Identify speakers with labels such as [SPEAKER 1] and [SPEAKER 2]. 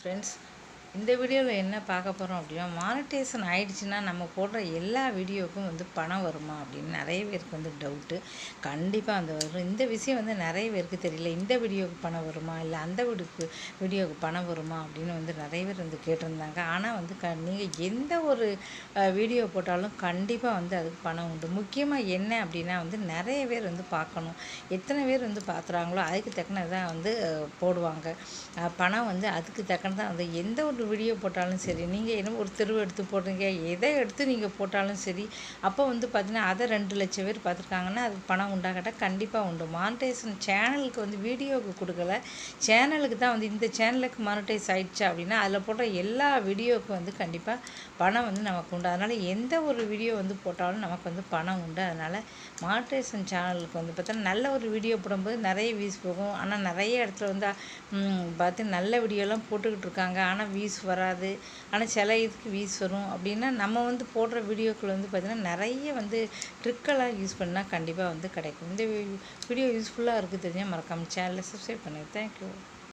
[SPEAKER 1] Friends, இந்த வீடியோவில் என்ன பார்க்க போகிறோம் அப்படின்னா, மானிட்டைசேஷன் ஆயிடுச்சுன்னா நம்ம போடுற எல்லா வீடியோவுக்கும் வந்து பணம் வருமா அப்படின்னு நிறைய பேருக்கு வந்து டவுட்டு. கண்டிப்பாக அந்த வரும். இந்த விஷயம் வந்து நிறைய பேருக்கு தெரியல. இந்த வீடியோவுக்கு பணம் வருமா, இல்லை அந்த வீடியோவுக்கு பணம் வருமா அப்படின்னு வந்து நிறைய பேர் வந்து கேட்டிருந்தாங்க. ஆனால் வந்து நீங்கள் எந்த ஒரு வீடியோ போட்டாலும் கண்டிப்பாக வந்து அதுக்கு பணம் உண்டு. முக்கியமாக என்ன அப்படின்னா வந்து நிறைய பேர் வந்து பார்க்கணும். எத்தனை பேர் வந்து பார்க்குறாங்களோ அதுக்கு தக்கன தான் வந்து போடுவாங்க. பணம் வந்து அதுக்கு தக்கன தான் வந்து எந்த ஒரு வீடியோ போட்டாலும் சரி, நீங்கள் என்ன ஒரு தெருவு எடுத்து போடுறீங்க, எதை எடுத்து நீங்கள் போட்டாலும் சரி, அப்போ வந்து பார்த்தீங்கன்னா அதை 2,00,000 பேர் பார்த்துருக்காங்கன்னா அதுக்கு பணம் உண்டாகட்டால் கண்டிப்பாக உண்டு. மானிட்டைசேஷன் சேனலுக்கு வந்து வீடியோவுக்கு கொடுக்கல, சேனலுக்கு தான் வந்து இந்த சேனலுக்கு மானிட்டைஸ் ஆகிடுச்சு அப்படின்னா அதில் போடுற எல்லா வீடியோவுக்கும் வந்து கண்டிப்பாக பணம் வந்து நமக்கு உண்டு. அதனால் எந்த ஒரு வீடியோ வந்து போட்டாலும் நமக்கு வந்து பணம் உண்டு. அதனால் மானிட்டைசேஷன் சேனலுக்கு வந்து பார்த்தா நல்ல ஒரு வீடியோ போடும்போது நிறைய வியூஸ் போகும். ஆனால் நிறைய இடத்துல வந்து பார்த்து நல்ல வீடியோலாம் போட்டுக்கிட்டு இருக்காங்க, ஆனால் வியூஸ் வராது. ஆனால் சில இதுக்கு வியூஸ் வரும். அப்படின்னா நம்ம வந்து போடுற வீடியோக்கள் வந்து பார்த்திங்கன்னா நிறைய வந்து ட்ரிக்கெல்லாம் யூஸ் பண்ணால் கண்டிப்பாக வந்து கிடைக்கும். இந்த வீடியோ யூஸ்ஃபுல்லாக இருக்குது தெரிஞ்சால் மறக்காமல் சேனலை சப்ஸ்கிரைப் பண்ணுங்கள். தேங்க்யூ.